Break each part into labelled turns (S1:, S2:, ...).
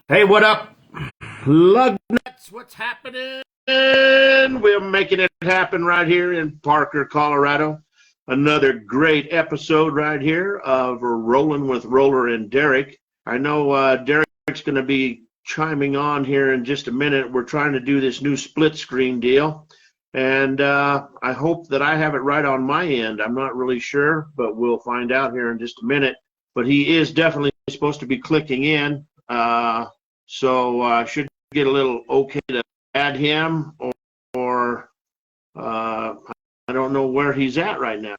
S1: Hey, what up, lug nuts? What's happening? We're making it happen right here in Parker, Colorado. Another great episode right here of Rolling with Roller and Derek. I know Derek's going to be chiming on here in just a minute. We're trying to do this new split screen deal, and I hope that I have it right on my end. I'm not really sure, but we'll find out here in just a minute. But he is definitely supposed to be clicking in. So should get a little okay to add him, or I don't know where he's at right now.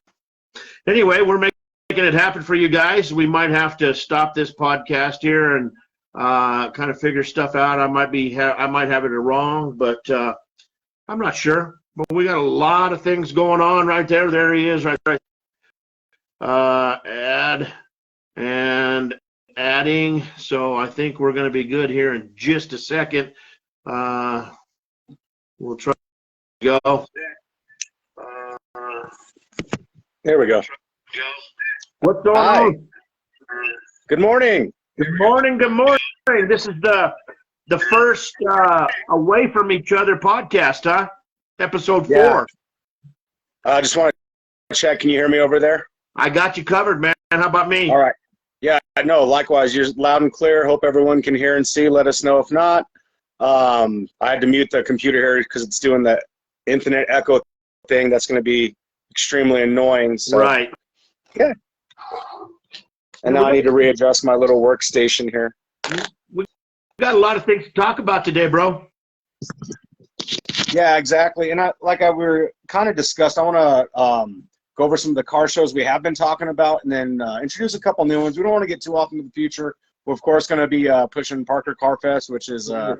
S1: Anyway, we're making it happen for you guys. We might have to stop this podcast here and kind of figure stuff out. I might have it wrong, but I'm not sure. But we got a lot of things going on right there. There he is, right there. Add and adding, so I think we're going to be good here in just a second. We'll try to go.
S2: There we go.
S1: What's going on?
S2: Good morning.
S1: Good morning. Good morning. This is the first away from each other podcast, huh? Episode 4.
S2: I just want to check. Can you hear me over there?
S1: I got you covered, man. How about me?
S2: All right. Yeah, no, likewise. You're loud and clear. Hope everyone can hear and see. Let us know if not. I had to mute the computer here because it's doing the infinite echo thing. That's going to be extremely annoying. So.
S1: Right.
S2: Yeah. And now I need to readjust my little workstation here.
S1: We got a lot of things to talk about today, bro.
S2: Yeah, exactly. And we were kind of discussed, I want to go over some of the car shows we have been talking about, and then introduce a couple new ones. We don't want to get too off into the future. We're, of course, going to be pushing Parker Car Fest, which is a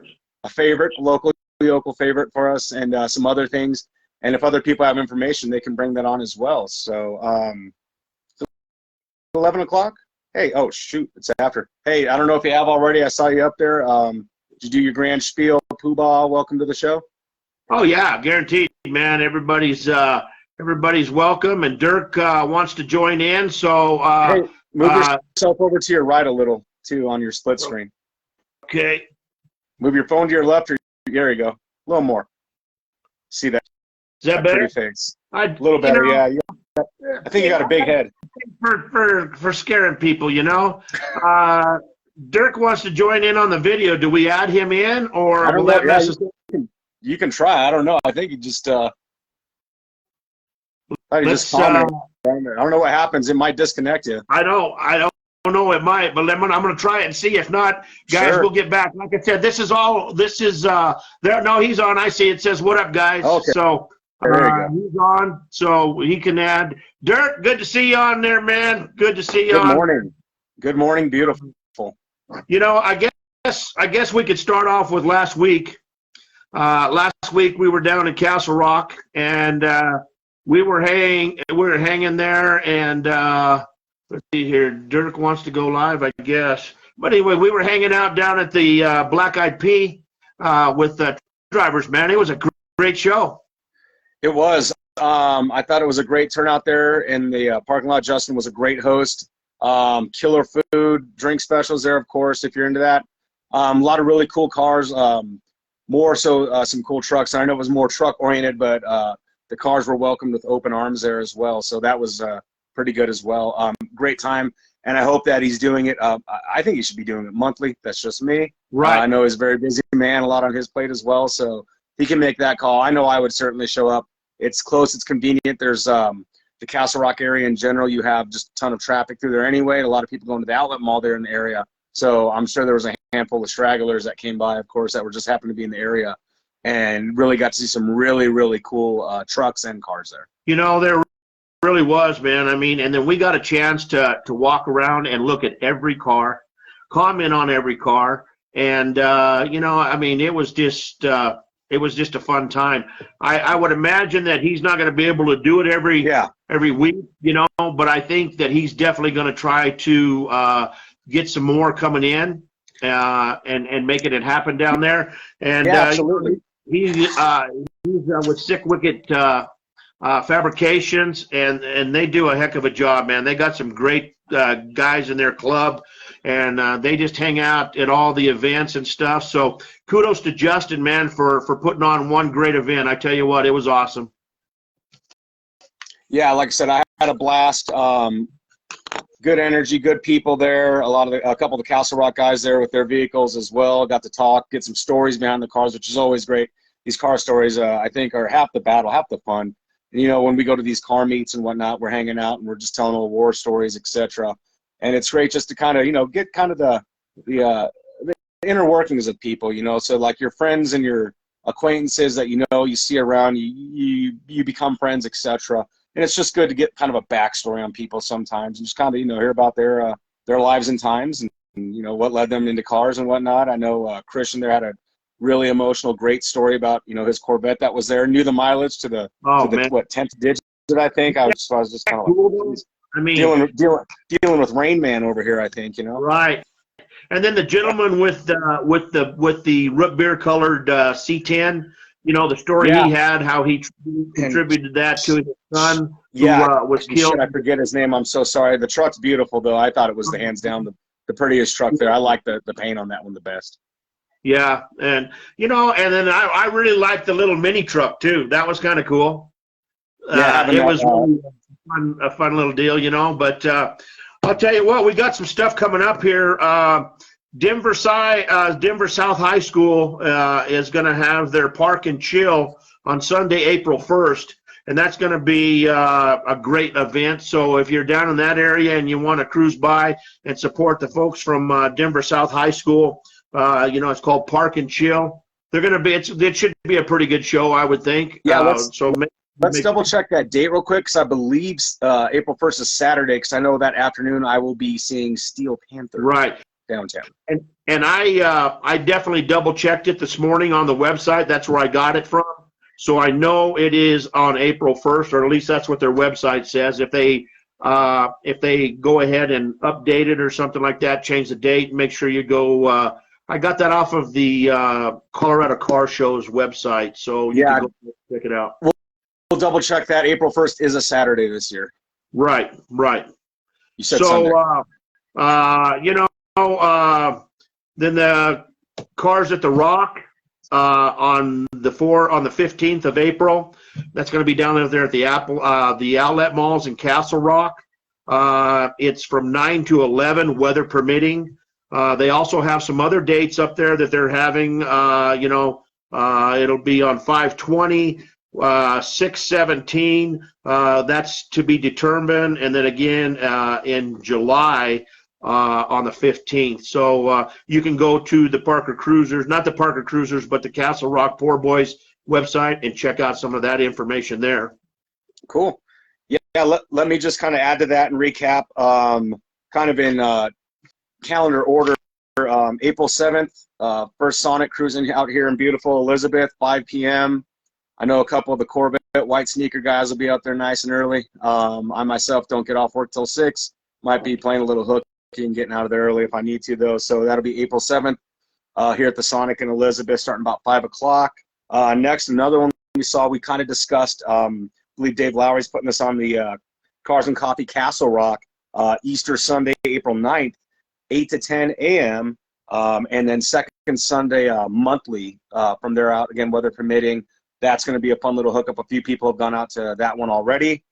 S2: favorite, local favorite for us, and some other things. And if other people have information, they can bring that on as well. So 11 o'clock? Hey, oh, shoot, it's after. Hey, I don't know if you have already. I saw you up there. Did you do your grand spiel? Poobah, welcome to the show.
S1: Oh, yeah, guaranteed, man. Everybody's welcome, and Dirk wants to join in. So
S2: hey, move yourself over to your right a little, too, on your split screen.
S1: Okay.
S2: Move your phone to your left, or there you go. A little more. See that?
S1: Is that better?
S2: Pretty face. A little better, yeah. I think you got a big head.
S1: For scaring people, you know. Dirk wants to join in on the video. Do we add him in, or will that mess us?
S2: You can try. I don't know. I think you just I don't know what happens. It might disconnect you.
S1: I don't know. It might, but I'm going to try it and see. If not, guys,
S2: sure.
S1: We'll get back. Like I said, this is there. No, he's on. I see. It says, "What up, guys?"
S2: Okay.
S1: So he's on, so he can add. Dirk, good to see you on there, man. Good to see you on.
S2: Good morning. Good morning. Beautiful.
S1: You know, I guess we could start off with last week. Last week we were down in Castle Rock, and we were hanging there, and let's see here. Dirk wants to go live, I guess. But anyway, we were hanging out down at the Black Eyed Pea with the drivers, man. It was a great show.
S2: It was. I thought it was a great turnout there in the parking lot. Justin was a great host. Killer food, drink specials there, of course, if you're into that. A lot of really cool cars. More so some cool trucks. And I know it was more truck-oriented, but the cars were welcomed with open arms there as well. So that was pretty good as well. Great time, and I hope that he's doing it. I think he should be doing it monthly. That's just me.
S1: Right.
S2: I know he's a very busy man, a lot on his plate as well, so he can make that call. I know I would certainly show up. It's close. It's convenient. There's the Castle Rock area in general. You have just a ton of traffic through there anyway. A lot of people going to the outlet mall there in the area. So I'm sure there was a handful of stragglers that came by, of course, that were just happened to be in the area and really got to see some really, really cool trucks and cars there.
S1: You know, there really was, man. I mean, and then we got a chance to walk around and look at every car, comment on every car. And, you know, I mean, it was just a fun time. I would imagine that he's not going to be able to do it every week, you know, but I think that he's definitely going to try to get some more coming in and making it happen down there. And
S2: absolutely.
S1: He's with Sick Wicket Fabrications, and they do a heck of a job, man. They got some great guys in their club, and they just hang out at all the events and stuff. So kudos to Justin, man, for putting on one great event. I tell you what, it was awesome.
S2: Yeah, like I said, I had a blast. Good energy, good people there. A couple of the Castle Rock guys there with their vehicles as well. Got to talk, get some stories behind the cars, which is always great. These car stories, I think, are half the battle, half the fun. And, you know, when we go to these car meets and whatnot, we're hanging out and we're just telling old war stories, etc. And it's great just to kind of, you know, get kind of the inner workings of people, you know. So like your friends and your acquaintances that you know you see around, you become friends, etc. And it's just good to get kind of a backstory on people sometimes and just kind of, you know, hear about their lives and times and, you know, what led them into cars and whatnot. I know Christian there had a really emotional, great story about, you know, his Corvette that was there, knew the mileage to the 10th digit, I think. I was just kind of like,
S1: I mean,
S2: dealing with Rain Man over here, I think, you know.
S1: Right. And then the gentleman with the root beer colored C10, you know, the story he had, how he contributed that to his son who was killed.
S2: Shit, I forget his name. I'm so sorry. The truck's beautiful, though. I thought it was the hands down the prettiest truck there. I like the paint on that one the best.
S1: Yeah, and you know, and then I really liked the little mini truck too. That was kind of cool. It was really a fun little deal, you know. But I'll tell you what, we got some stuff coming up here. Denver South High School is going to have their Park and Chill on Sunday, April 1st, and that's going to be a great event. So if you're down in that area and you want to cruise by and support the folks from Denver South High School, you know, it's called Park and Chill. They're going to be. It should be a pretty good show, I would think.
S2: Yeah. Let's double check that date real quick, because I believe April 1st is Saturday. Because I know that afternoon I will be seeing Steel Panther.
S1: Right.
S2: Downtown.
S1: And I definitely double checked it this morning on the website. That's where I got it from. So I know it is on April 1st, or at least that's what their website says. If they go ahead and update it or something like that, change the date, make sure you go. I got that off of the Colorado Car Show's website, so you can go check it out.
S2: We'll double check that. April 1st is a Saturday this year.
S1: Right.
S2: You said Sunday.
S1: You know, then the Cars at the Rock on the 15th of April. That's going to be down there at the Outlet Malls in Castle Rock. It's from 9 to 11, weather permitting. They also have some other dates up there that they're having. You know, it'll be on 5/20, 6/17. That's to be determined, and then again in July. On the 15th. So you can go to the Parker Cruisers, not the Parker Cruisers, but the Castle Rock Poor Boys website and check out some of that information there.
S2: Cool. Yeah, let me just kind of add to that and recap kind of in calendar order. April 7th, first Sonic cruising out here in beautiful Elizabeth, 5 p.m. I know a couple of the Corvette white sneaker guys will be out there nice and early. I myself don't get off work till 6. Might be playing a little hook and getting out of there early if I need to, though. So that'll be April 7th here at the Sonic in Elizabeth, starting about 5 o'clock. Next, another one we kind of discussed. I believe Dave Lowry's putting this on the Cars and Coffee Castle Rock, Easter Sunday, April 9th, 8 to 10 a.m. And then second Sunday monthly from there out, again, weather permitting. That's going to be a fun little hookup. A few people have gone out to that one already.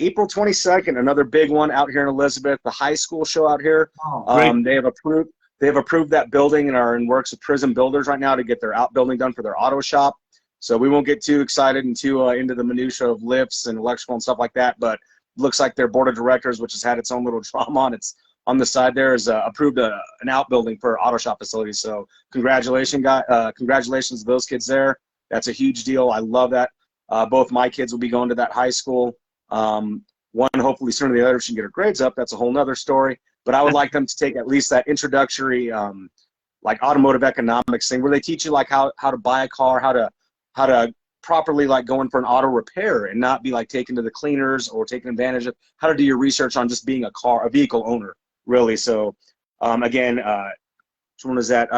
S2: April 22nd, another big one out here in Elizabeth, the high school show out here. They have approved that building and are in works with Prism Builders right now to get their outbuilding done for their auto shop. So we won't get too excited and too into the minutia of lifts and electrical and stuff like that, but it looks like their board of directors, which has had its own little drama on the side there, has approved an outbuilding for auto shop facilities. So congratulations to those kids there. That's a huge deal. I love that. Both my kids will be going to that high school. One hopefully sooner than the other she can get her grades up. That's a whole nother story. But I would like them to take at least that introductory like automotive economics thing where they teach you like how to buy a car, how to properly like go in for an auto repair and not be like taken to the cleaners or taking advantage of, how to do your research on just being a vehicle owner, really. So again, which one is that?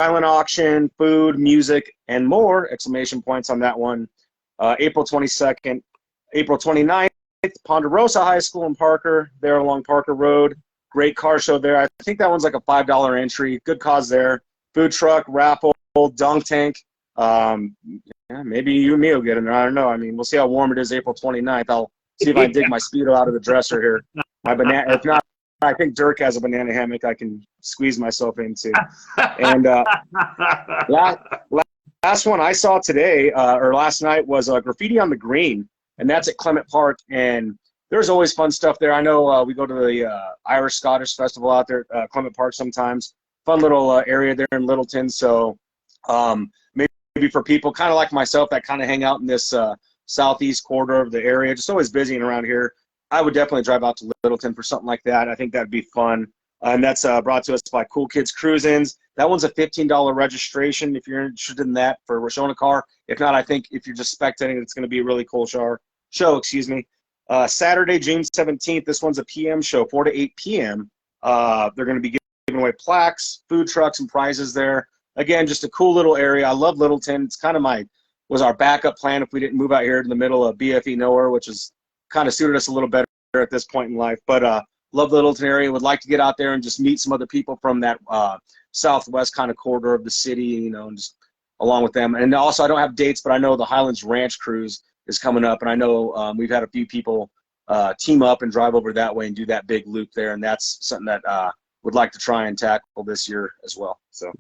S2: Silent auction, food, music, and more, exclamation points on that one. April 22nd. April 29th, Ponderosa High School in Parker, there along Parker Road. Great car show there. I think that one's like a $5 entry. Good cause there. Food truck, raffle, dunk tank. Yeah, maybe you and me will get in there. I don't know. I mean, we'll see how warm it is April 29th. I'll see if I can dig my Speedo out of the dresser here. My banana. If not, I think Dirk has a banana hammock I can squeeze myself into. And last one I saw today or last night was Graffiti on the Green, and that's at Clement Park. And there's always fun stuff there. I know we go to the Irish Scottish Festival out there at Clement Park sometimes. Fun little area there in Littleton. So maybe for people kind of like myself that kind of hang out in this southeast corridor of the area, just always busy and around here, I would definitely drive out to Littleton for something like that. I think that'd be fun. And that's brought to us by Cool Kids Cruisins. That one's a $15 registration if you're interested in that for showing a car. If not, I think if you're just spectating, it's going to be a really cool show. Saturday, June 17th, this one's a PM show, 4 to 8 p.m. They're going to be giving away plaques, food trucks, and prizes there. Again, just a cool little area. I love Littleton. It's kind of was our backup plan if we didn't move out here in the middle of BFE nowhere, which is kind of suited us a little better at this point in life. But love the Littleton area. Would like to get out there and just meet some other people from that southwest kind of corridor of the city, and just along with them. And also, I don't have dates, but I know the Highlands Ranch Cruise is coming up, and I know we've had a few people team up and drive over that way and do that big loop there, and that's something that would like to try and tackle this year as well. So.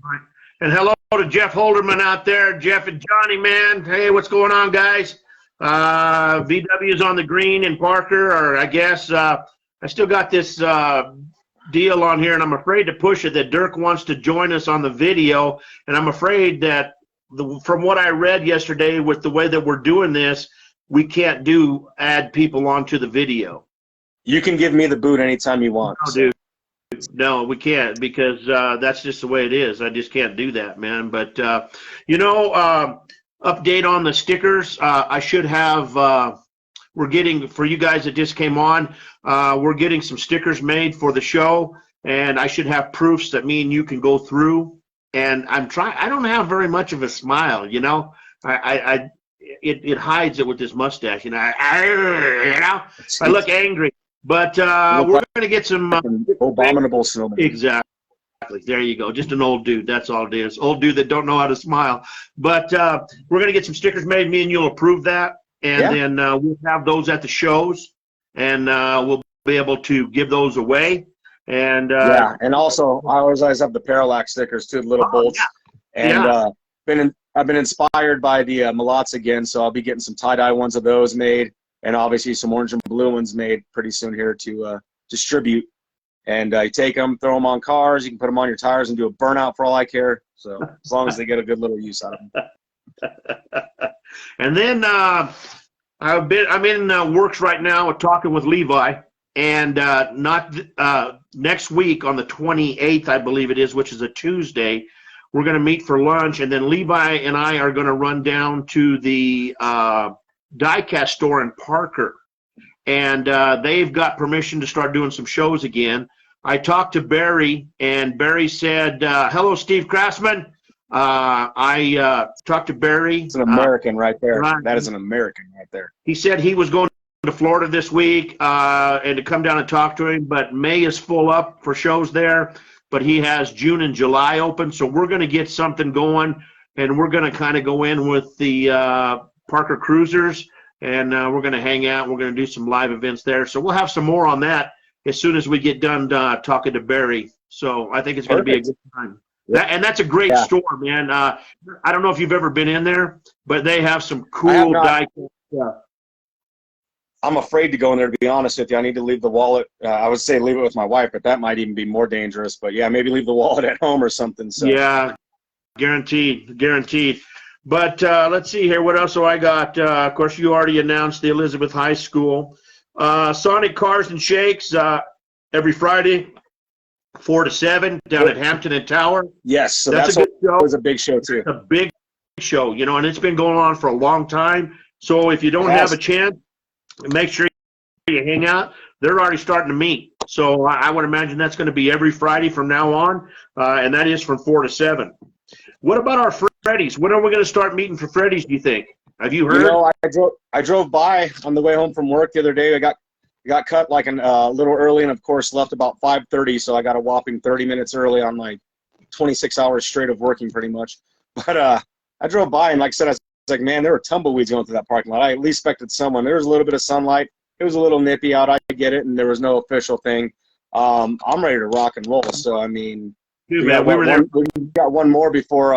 S1: And hello to Jeff Holderman out there, Jeff and Johnny, man. Hey, what's going on, guys? VW's on the Green in Parker, or I guess I still got this deal on here, and I'm afraid to push it that Dirk wants to join us on the video, and I'm afraid that from what I read yesterday with the way that we're doing this, we can't add people onto the video.
S2: You can give me the boot anytime you want.
S1: No, dude. No, we can't, because that's just the way it is. I just can't do that, man. But, update on the stickers. I should have, we're getting, for you guys that just came on, we're getting some stickers made for the show, and I should have proofs that me and you can go through. And I don't have very much of a smile, it hides it with this mustache, I look angry. But we're going to get some
S2: abominable snowman.
S1: Exactly. There you go. Just an old dude. That's all it is. Old dude that don't know how to smile. But we're going to get some stickers made. Me and you'll approve that, and then we'll have those at the shows, and we'll be able to give those away. And
S2: and also I always have the parallax stickers too, the little bolts. Yeah. And I've been inspired by the Malats again, so I'll be getting some tie-dye ones of those made. And obviously some orange and blue ones made pretty soon here to distribute. And you take them, throw them on cars. You can put them on your tires and do a burnout for all I care. So as long as they get a good little use out of them.
S1: And then I'm in works right now talking with Levi. And not next week on the 28th, I believe it is, which is a Tuesday, we're going to meet for lunch. And then Levi and I are going to run down to the diecast store in Parker, and they've got permission to start doing some shows again. I talked to Barry, and Barry said, hello, Steve Craftsman. I talked to Barry.
S2: It's an American right there. That is an American right there.
S1: He said he was going to Florida this week and to come down and talk to him, but May is full up for shows there, but he has June and July open, so we're going to get something going, and we're going to kind of go in with the Parker Cruisers, and we're going to hang out. We're going to do some live events there. So we'll have some more on that as soon as we get done talking to Barry. So I think it's going to be a good time. And that's a great store, man. I don't know if you've ever been in there, but they have some cool die stuff.
S2: I'm afraid to go in there, to be honest with you. I need to leave the wallet. I would say leave it with my wife, but that might even be more dangerous. But, yeah, maybe leave the wallet at home or something. So.
S1: Yeah, guaranteed. But let's see here. What else do I got? Of course, you already announced the Elizabeth High School. Sonic Cars and Shakes every Friday, 4 to 7, down at Hampton and Tower.
S2: Yes, so that's a good show. It was a big show, too.
S1: It's a big show, and it's been going on for a long time. So if you don't have a chance, make sure you hang out. They're already starting to meet. So I would imagine that's going to be every Friday from now on, and that is from 4 to 7. What about our Freddy's? When are we going to start meeting for Freddy's, do you think? Have you heard?
S2: I drove by on the way home from work the other day. I got got cut like a little early, and of course left about 5:30. So I got a whopping 30 minutes early on my 26 hours straight of working pretty much. But I drove by, and like I said, I was like, man, there were tumbleweeds going through that parking lot. I at least expected someone. There was a little bit of sunlight. It was a little nippy out. I get it, and there was no official thing. I'm ready to rock and roll. So I mean, we got one more before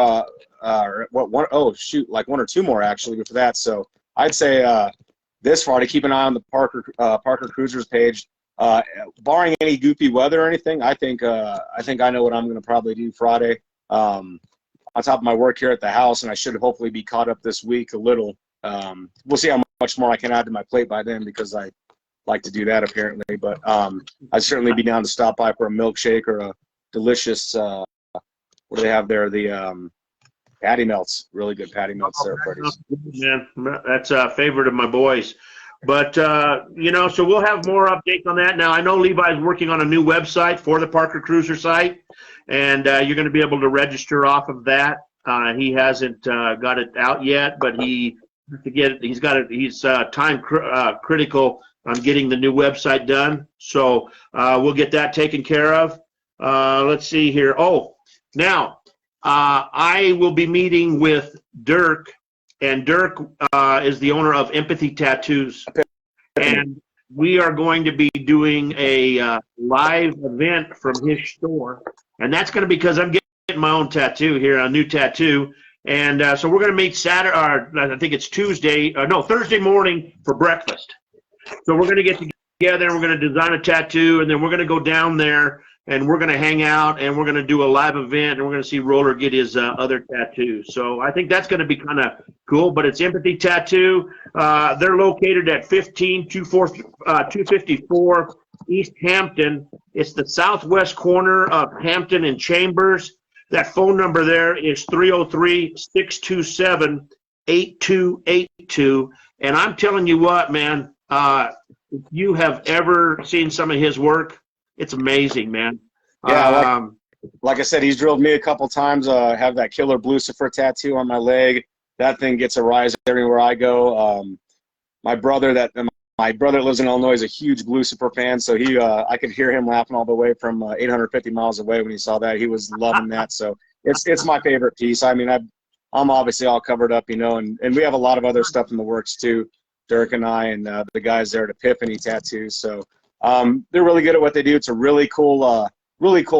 S2: like one or two more actually before that. So I'd say this Friday, keep an eye on the Parker Cruisers page. Barring any goofy weather or anything, I think I know what I'm going to probably do Friday. On top of my work here at the house, and I should hopefully be caught up this week a little. We'll see how much more I can add to my plate by then, because I like to do that apparently. But I'd certainly be down to stop by for a milkshake or a delicious what do they have there? The patty melts. Really good patty melts there, Freddie's.
S1: Man, that's a favorite of my boys. But, you know, so we'll have more updates on that. Now, I know Levi's working on a new website for the Parker Cruiser site, and you're going to be able to register off of that. He hasn't got it out yet, but he's time critical on getting the new website done. So we'll get that taken care of. Let's see here. Oh, now I will be meeting with Dirk, and Dirk is the owner of Empathy Tattoos, and we are going to be doing a live event from his store, and that's going to be because I'm getting my own tattoo here, a new tattoo, and so we're going to meet Saturday, or I think it's Thursday morning for breakfast. So we're going to get together, and we're going to design a tattoo, and then we're going to go down there, and we're going to hang out, and we're going to do a live event, and we're going to see Roller get his other tattoo. So I think that's going to be kind of cool, but it's Empathy Tattoo. They're located at 254 East Hampton. It's the southwest corner of Hampton and Chambers. That phone number there is 303-627-8282. And I'm telling you what, man, if you have ever seen some of his work, it's amazing, man.
S2: Yeah, like I said, he's drilled me a couple times. Have that killer Blucifer tattoo on my leg. That thing gets a rise everywhere I go. My brother lives in Illinois is a huge Blucifer fan, so I could hear him laughing all the way from 850 miles away when he saw that. He was loving that. So it's my favorite piece. I mean, I'm obviously all covered up, you know, and we have a lot of other stuff in the works too, Dirk and I and the guys there at Epiphany Tattoos. So they're really good at what they do. It's a really cool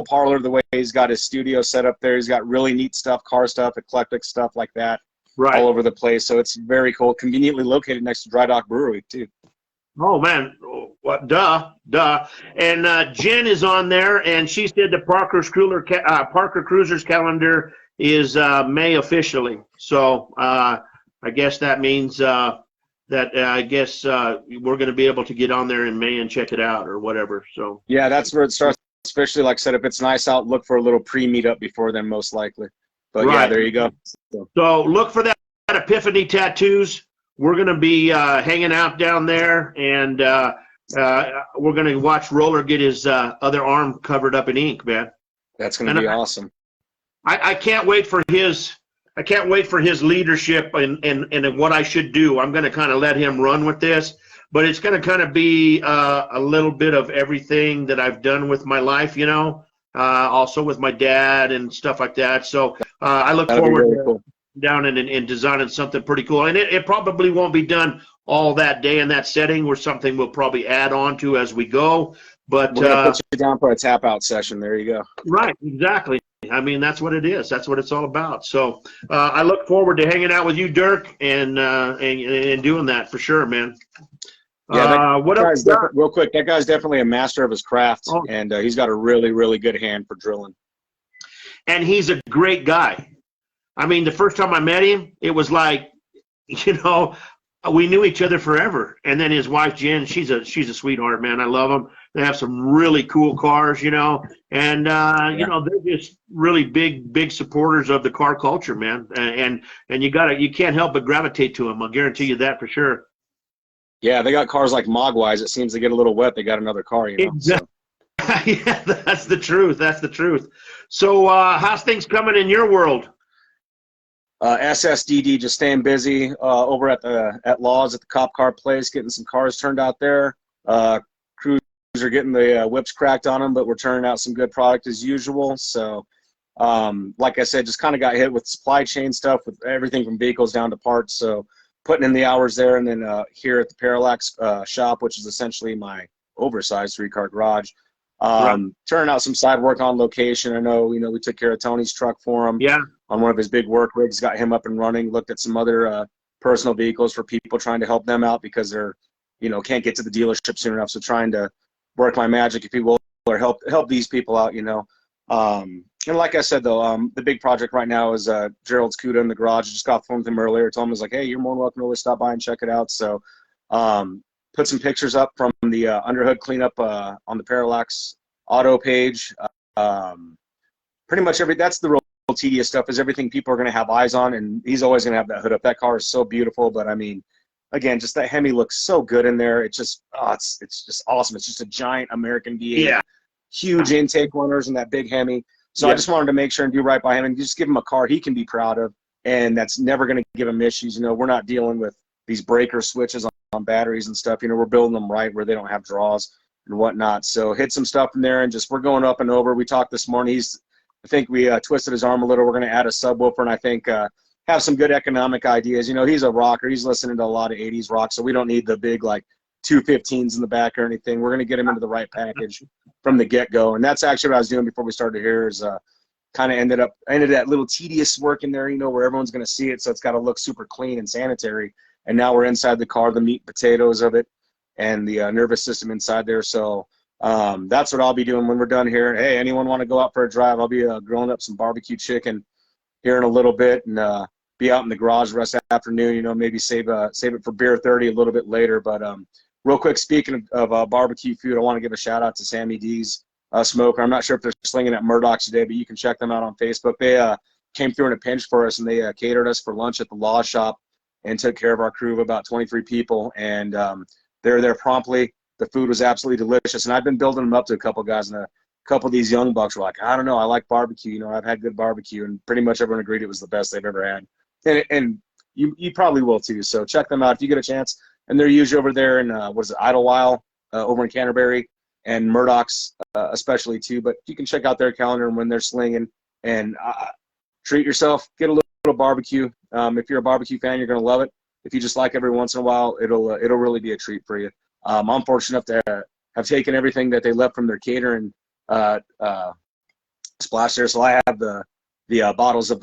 S2: parlor, the way he's got his studio set up there. He's got really neat stuff, car stuff, eclectic stuff like that, right, all over the place. So it's very cool. Conveniently located next to Dry Dock Brewery, too.
S1: Oh, man. What? Duh. And Jen is on there, and she said the Parker Cruisers calendar is May officially. So I guess that means we're going to be able to get on there in May and check it out or whatever. So yeah, that's where it starts. Especially, like I said, if it's nice out, look for a little pre-meetup before then, most likely. But right. Yeah, there you go. So look for that Epiphany Tattoos. We're going to be hanging out down there, and we're going to watch Roller get his other arm covered up in ink, man. That's going to be awesome. I can't wait for his. I can't wait for his leadership and what I should do. I'm going to kind of let him run with this, but it's going to kind of be a little bit of everything that I've done with my life, you know, also with my dad and stuff like that. So I look forward to down and designing something pretty cool. And it probably won't be done all that day in that setting, or something we'll probably add on to as we go. But we're going to put you down for a tap out session. There you go. Right, exactly. I mean, that's what it is. That's what it's all about. So I look forward to hanging out with you, Dirk, and doing that for sure, man. Yeah, what else? Real quick, that guy's definitely a master of his craft, and he's got a really, really good hand for drilling. And he's a great guy. I mean, the first time I met him, it was like, you know, we knew each other forever. And then his wife, Jen, she's a sweetheart, man. I love them. They have some really cool cars, you know, and, you know, they're just really big supporters of the car culture, man. And you can't help but gravitate to them. I'll guarantee you that for sure. Yeah, they got cars like Mogwais. It seems they get a little wet, they got another car, you know. Exactly. So. Yeah, that's the truth. That's the truth. So how's things coming in your world? SSDD just staying busy over at Laws at the Cop Car Place, getting some cars turned out there.
S2: are getting the whips cracked on them, but we're turning out some good product as usual. So, like I said, just kind of got hit with supply chain stuff, with everything from vehicles down to parts. So putting in the hours there, and then here at the Parallax shop, which is essentially my oversized 3-car garage, turning out some side work on location. I know, we took care of Tony's truck for him.
S1: Yeah.
S2: On one of his big work rigs, got him up and running. Looked at some other personal vehicles for people, trying to help them out because they're, can't get to the dealership soon enough. So trying to work my magic, if you will, or help these people out, And like I said, though, the big project right now is Gerald's CUDA in the garage. I just got phone with him earlier. Told him, I was like, hey, you're more than welcome to always stop by and check it out. So put some pictures up from the underhood cleanup on the Parallax Auto page. Pretty much that's the real tedious stuff, is everything people are going to have eyes on, and he's always going to have that hood up. That car is so beautiful, but I mean, again, just that Hemi looks so good in there. It's just, it's just awesome. It's just a giant American V8.
S1: Yeah.
S2: Huge intake runners and that big Hemi. So I just wanted to make sure and do right by him and just give him a car he can be proud of, and that's never going to give him issues. We're not dealing with these breaker switches on batteries and stuff. We're building them right where they don't have draws and whatnot. So hit some stuff in there, and just we're going up and over. We talked this morning. I think we twisted his arm a little. We're going to add a subwoofer, and I think have some good economic ideas. He's a rocker. He's listening to a lot of 80s rock, so we don't need the big, 215s in the back or anything. We're going to get him into the right package from the get-go, and that's actually what I was doing before we started here, is kind of ended that little tedious work in there, where everyone's going to see it, so it's got to look super clean and sanitary. And now we're inside the car, the meat and potatoes of it, and the nervous system inside there. So that's what I'll be doing when we're done here. Hey, anyone want to go out for a drive? I'll be grilling up some barbecue chicken here in a little bit, and be out in the garage the rest of the afternoon. Maybe save it for Beer 30 a little bit later. But real quick, speaking of barbecue food, I want to give a shout out to Sammy D's Smoker. I'm not sure if they're slinging at Murdoch's today, but you can check them out on Facebook. They came through in a pinch for us, and they catered us for lunch at the Law Shop and took care of our crew of about 23 people. And they're there promptly. The food was absolutely delicious, and I've been building them up to a couple guys, and a couple of these young bucks were like, I don't know, I like barbecue. I've had good barbecue, and pretty much everyone agreed it was the best they've ever had. And you probably will too. So check them out if you get a chance. And they're usually over there in Idlewild over in Canterbury, and Murdoch's especially too. But you can check out their calendar and when they're slinging, and treat yourself. Get a little barbecue. If you're a barbecue fan, you're gonna love it. If you just like every once in a while, it'll really be a treat for you. I'm fortunate enough to have taken everything that they left from their catering splash there. So I have the bottles of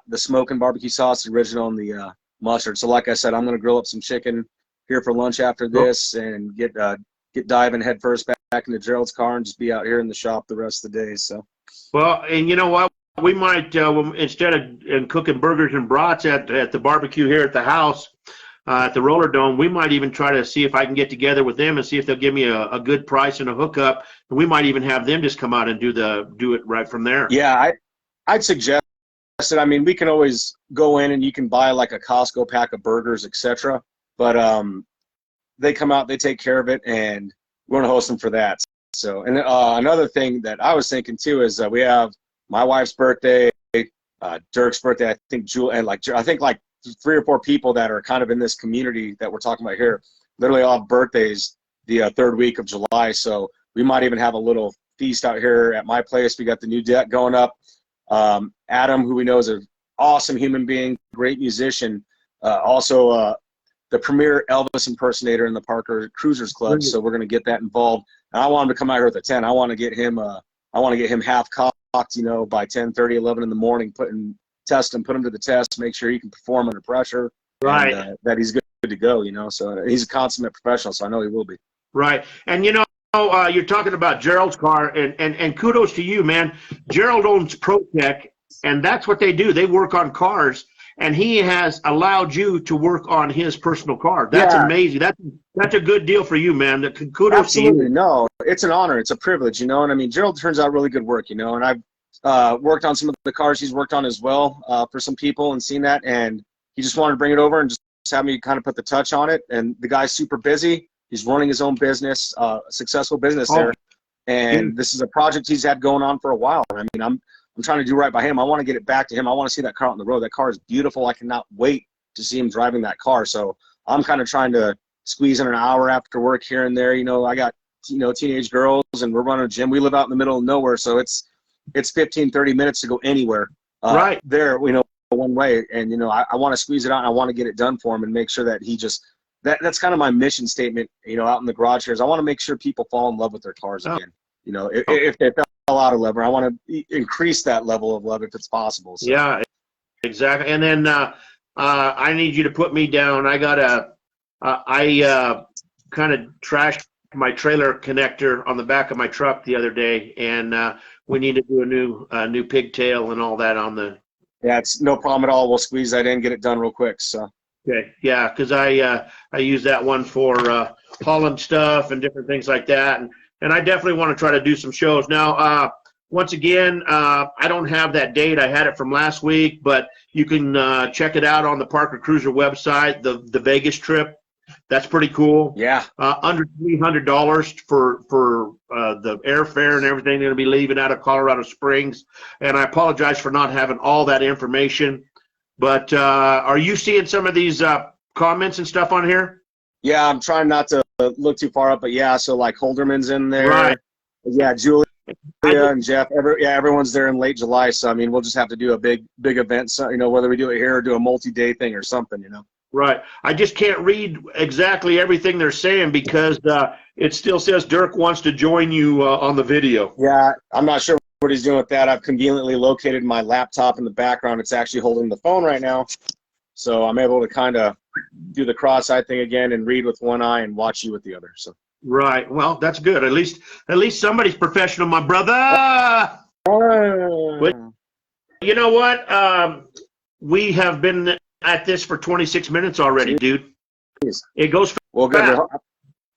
S2: the smoke and barbecue sauce, the original, and the mustard. So like I said, I'm going to grill up some chicken here for lunch after this, and get diving head first back into Gerald's car and just be out here in the shop the rest of the day. So,
S1: well, and you know what? We might, instead of cooking burgers and brats at the barbecue here at the house, at the Roller Dome, we might even try to see if I can get together with them and see if they'll give me a good price and a hookup. And we might even have them just come out and do it right from there.
S2: Yeah, I'd suggest it. I mean, we can always go in and you can buy like a Costco pack of burgers, etc. But they come out, they take care of it, and we're gonna host them for that. So, and another thing that I was thinking too is we have my wife's birthday, Dirk's birthday. I think Jewel, and I think 3 or 4 people that are kind of in this community that we're talking about here, literally all have birthdays the third week of July. So we might even have a little feast out here at my place. We got the new deck going up. Adam, who we know is an awesome human being, great musician, also the premier Elvis impersonator in the Parker Cruisers Club. So we're going to get that involved. And I want him to come out here with a 10. I want to get him half cocked, by 10:30, 11 in the morning, put him to the test, make sure he can perform under pressure,
S1: right?
S2: And, that he's good to go. So he's a consummate professional, so I know he will be.
S1: Right, and you're talking about Gerald's car, and kudos to you, man. Gerald owns ProTech, and that's what they do. They work on cars, and he has allowed you to work on his personal car. That's amazing. That's a good deal for you, man. Kudos
S2: Absolutely.
S1: to you.
S2: No, it's an honor. It's a privilege, and I mean, Gerald turns out really good work, and I've worked on some of the cars he's worked on as well for some people and seen that, and he just wanted to bring it over and just have me kind of put the touch on it. And the guy's super busy. He's running his own business, successful business there, and this is a project he's had going on for a while. I mean, I'm trying to do right by him. I want to get it back to him. I want to see that car on the road. That car is beautiful. I cannot wait to see him driving that car. So I'm kind of trying to squeeze in an hour after work here and there. I got teenage girls, and we're running a gym. We live out in the middle of nowhere, so it's 15, 30 minutes to go anywhere.
S1: Right.
S2: There, one way, and I want to squeeze it out, and I want to get it done for him, and make sure that he just that's kind of my mission statement, out in the garage here, is I want to make sure people fall in love with their cars again. If they fell out of love, I want to increase that level of love if it's possible. So.
S1: Yeah, exactly. And then I need you to put me down. I kind of trashed my trailer connector on the back of my truck the other day, and we need to do a new pigtail and all that on the.
S2: Yeah, it's no problem at all. We'll squeeze that in, get it done real quick. So.
S1: Okay, yeah, because I use that one for hauling stuff and different things like that, and I definitely want to try to do some shows. Now, once again, I don't have that date. I had it from last week, but you can check it out on the Parker Cruiser website, the Vegas trip. That's pretty cool.
S2: Yeah.
S1: Under $300 for the airfare and everything. They're going to be leaving out of Colorado Springs. And I apologize for not having all that information. But are you seeing some of these comments and stuff on here?
S2: Yeah, I'm trying not to look too far up, but yeah, so like Holderman's in there.
S1: Right.
S2: Yeah, Julia and Jeff. Everyone's there in late July. So, I mean, we'll just have to do a big event, so, whether we do it here or do a multi-day thing or something,
S1: Right. I just can't read exactly everything they're saying because it still says Dirk wants to join you on the video.
S2: Yeah, I'm not sure what he's doing with that. I've conveniently located my laptop in the background. It's actually holding the phone right now. So I'm able to kind of do the cross-eye thing again and read with one eye and watch you with the other. So.
S1: Right. Well, that's good. At least somebody's professional, my brother. But you know what? We have been at this for 26 minutes already, dude. It goes fast.
S2: Well, good.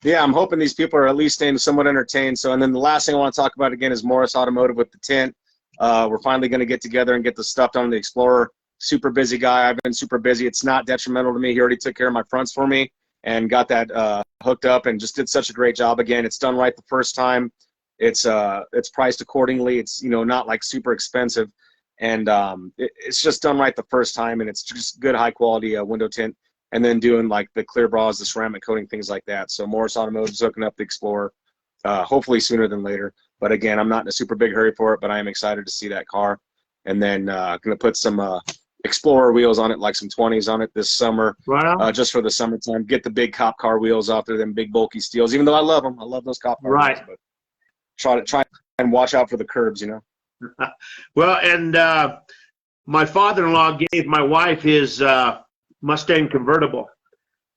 S2: Yeah, I'm hoping these people are at least staying somewhat entertained. So, and then the last thing I want to talk about again is Morris Automotive with the tent. We're finally going to get together and get the stuff done on the Explorer. Super busy guy. I've been super busy. It's not detrimental to me. He already took care of my fronts for me and got that hooked up and just did such a great job. Again, it's done right the first time. It's priced accordingly. It's not like super expensive, and it's just done right the first time, and it's just good high quality window tint. And then doing like the clear bras, the ceramic coating, things like that. So Morris Automotive is hooking up the Explorer, hopefully sooner than later. But again, I'm not in a super big hurry for it, but I am excited to see that car. And then going to put some Explorer wheels on it, like some 20s on it this summer,
S1: right
S2: just for the summertime. Get the big cop car wheels out there, them big bulky steels. Even though I love them, I love those cop car wheels. But try and watch out for the curbs,
S1: Well, and my father-in-law gave my wife his Mustang convertible,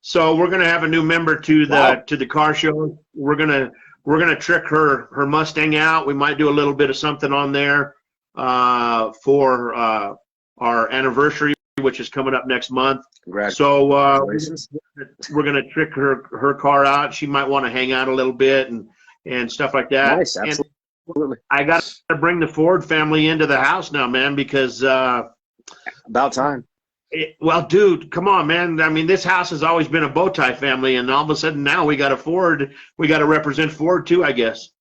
S1: so we're gonna have a new member to the car show. We're gonna trick her Mustang out. We might do a little bit of something on there for our anniversary, which is coming up next month. So we're gonna trick her car out. She might want to hang out a little bit and stuff like that.
S2: Nice, absolutely.
S1: And I got to bring the Ford family into the house now, man, because
S2: about time.
S1: Well, dude, come on, man. I mean, this house has always been a bow tie family, and all of a sudden now we got a Ford. We got to represent Ford too, I guess.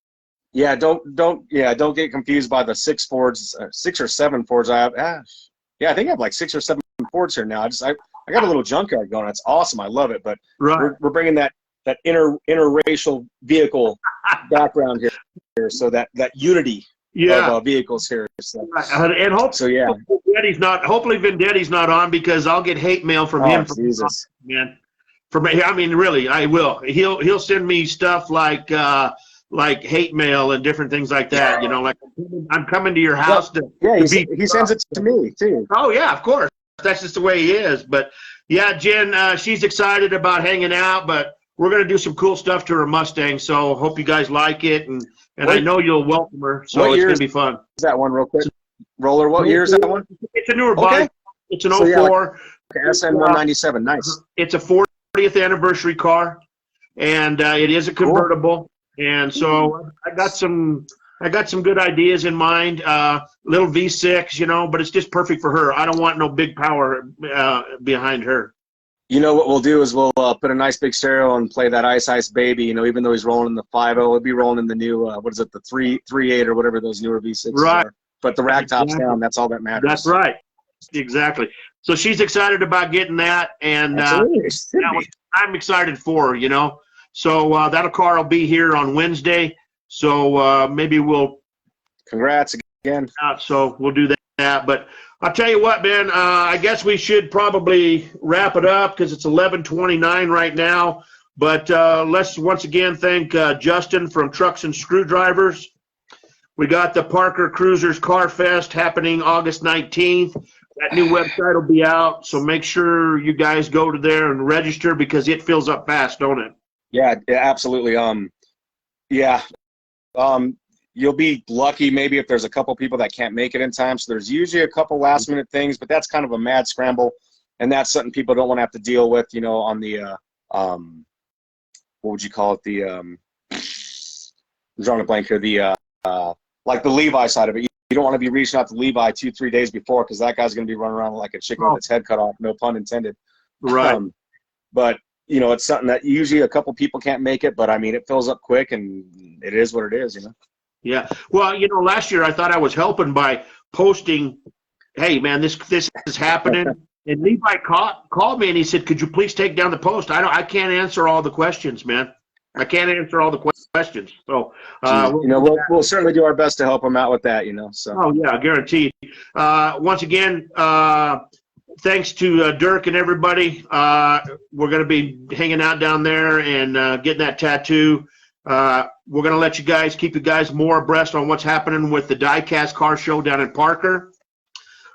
S2: Yeah, don't get confused by the 6 or 7 Fords I have. I think I have like 6 or 7 Fords here now. I got a little junkyard going. It's awesome. I love it. But we're bringing that interracial vehicle background here, so that unity of vehicles here. So,
S1: and hopefully Vendetti's not on, because I'll get hate mail from him.
S2: Jesus.
S1: Man, really, I will. He'll send me stuff like hate mail and different things like that. Like I'm coming to your house
S2: he sends it to me too.
S1: Oh yeah, of course. That's just the way he is. But yeah, Jen, she's excited about hanging out, but we're going to do some cool stuff to her Mustang, so hope you guys like it, and I know you'll welcome her, so it's going to be fun.
S2: Is that one real quick? Roller, what year is that one?
S1: It's a newer bike. It's an 04.
S2: SN 197, nice.
S1: It's a 40th anniversary car, and it is a convertible, and so I got some good ideas in mind. Little V6, but it's just perfect for her. I don't want no big power behind her.
S2: What we'll do is we'll put a nice big stereo and play that Ice Ice Baby. Even though he's rolling in the 5.0, he'll be rolling in the new, the 3.8 or whatever those newer V6s are. But the rack top's down. That's all that matters.
S1: That's right. Exactly. So she's excited about getting that, and I'm excited for her, So that car will be here on Wednesday. So maybe we'll.
S2: Congrats again.
S1: So we'll do that. But I'll tell you what, man. I guess we should probably wrap it up because it's 11:29 right now. But let's once again thank Justin from Trucks and Screwdrivers. We got the Parker Cruisers Car Fest happening August 19th. That new website will be out, so make sure you guys go to there and register because it fills up fast, don't it?
S2: Yeah, absolutely. You'll be lucky maybe if there's a couple people that can't make it in time. So there's usually a couple last-minute things, but that's kind of a mad scramble, and that's something people don't want to have to deal with, on the what would you call it? I'm drawing a blank here. Like the Levi side of it. You don't want to be reaching out to Levi 2-3 days before because that guy's going to be running around like a chicken with its head cut off, no pun intended.
S1: Right.
S2: But, it's something that usually a couple people can't make it, but, it fills up quick, and it is what it is,
S1: Yeah. Well, last year I thought I was helping by posting, hey, man, this is happening. And Levi called me, and he said, could you please take down the post? I can't answer all the questions, man. I can't answer all the questions. So,
S2: we'll certainly do our best to help them out with that, So.
S1: Oh, yeah, guaranteed. Once again, thanks to Dirk and everybody. We're going to be hanging out down there and getting that tattoo. We're going to let keep you guys more abreast on what's happening with the Diecast Car Show down in Parker.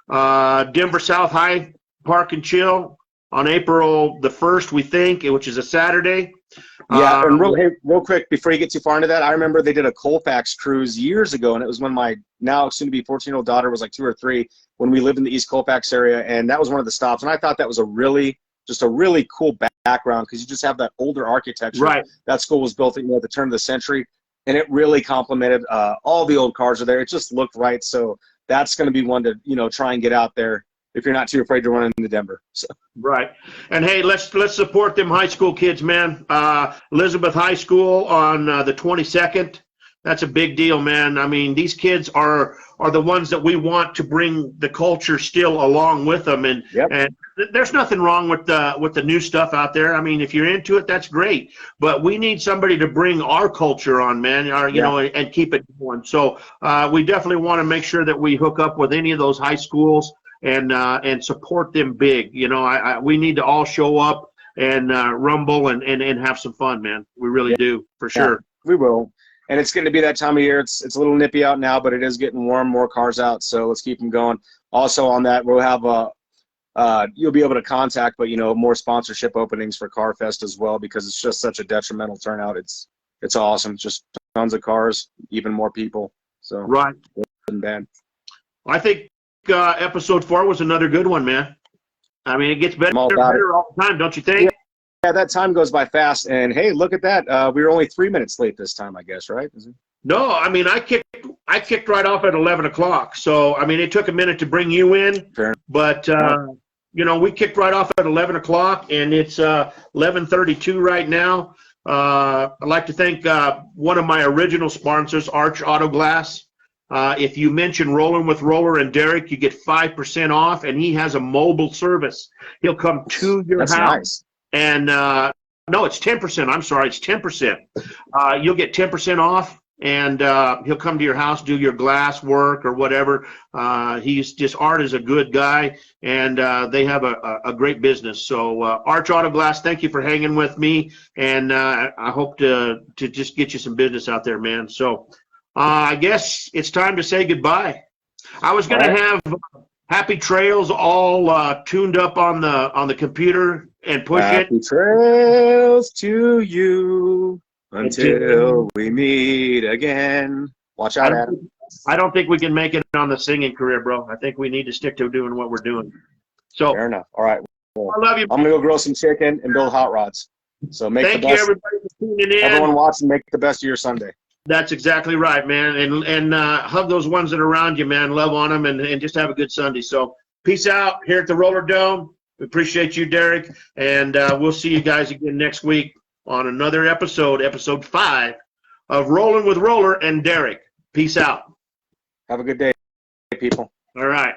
S1: Denver South High Park and Chill on April the 1st, we think, which is a Saturday.
S2: Yeah, and real quick, before you get too far into that, I remember they did a Colfax cruise years ago, and it was when my now soon-to-be 14-year-old daughter was like 2 or 3 when we lived in the East Colfax area, and that was one of the stops. And I thought that was a really cool background because you just have that older architecture.
S1: Right.
S2: That school was built at the turn of the century, and it really complemented all the old cars are there. It just looked right. So that's going to be one to try and get out there if you're not too afraid to run into Denver. So.
S1: Right. And, hey, let's support them high school kids, man. Elizabeth High School on the 22nd. That's a big deal, man. I mean, these kids are the ones that we want to bring the culture still along with them. And there's nothing wrong with the new stuff out there. I mean, if you're into it, that's great. But we need somebody to bring our culture on, man, and keep it going. So we definitely want to make sure that we hook up with any of those high schools and support them big. We need to all show up and rumble and have some fun, man. We really do, for sure.
S2: We will. And it's going to be that time of year. It's a little nippy out now, but it is getting warm, more cars out, so let's keep them going. Also on that, we'll have you'll be able to contact, but more sponsorship openings for CarFest as well because it's just such a detrimental turnout. It's awesome. Just tons of cars, even more people. So
S1: right.
S2: It wasn't bad.
S1: I think episode 4 was another good one, man. I mean, it gets better and better all the time, don't you think?
S2: Yeah, that time goes by fast. And, hey, look at that. We were only 3 minutes late this time, I guess, right?
S1: No, I mean, I kicked right off at 11 o'clock. So, I mean, it took a minute to bring you in.
S2: Fair.
S1: But, we kicked right off at 11 o'clock, and it's 11:32 right now. I'd like to thank one of my original sponsors, Arch Auto Glass. If you mention Rolling with Roller and Derek, you get 5% off, and he has a mobile service. He'll come to your house.
S2: Nice.
S1: And no, it's 10%. I'm sorry, it's 10%. You'll get 10% off, and he'll come to your house, do your glass work or whatever. Art is a good guy, and they have a great business. So Arch Auto Glass, thank you for hanging with me, and I hope to just get you some business out there, man. So I guess it's time to say goodbye. I was going to have Happy Trails all tuned up on the computer and push it.
S2: Happy trails to you until we meet again. Watch out, Adam.
S1: I don't think we can make it on the singing career, bro. I think we need to stick to doing what we're doing. So
S2: fair enough. All right. Well,
S1: I love you.
S2: I'm gonna go grill some chicken and build hot rods. So
S1: thank you, everybody, for tuning in.
S2: Everyone watching, make the best of your Sunday.
S1: That's exactly right, man. And hug those ones that are around you, man. Love on them and just have a good Sunday. So peace out here at the Roller Dome. We appreciate you, Derek. And we'll see you guys again next week on another episode 5 of Rolling with Roller and Derek. Peace out.
S2: Have a good day, people.
S1: All right.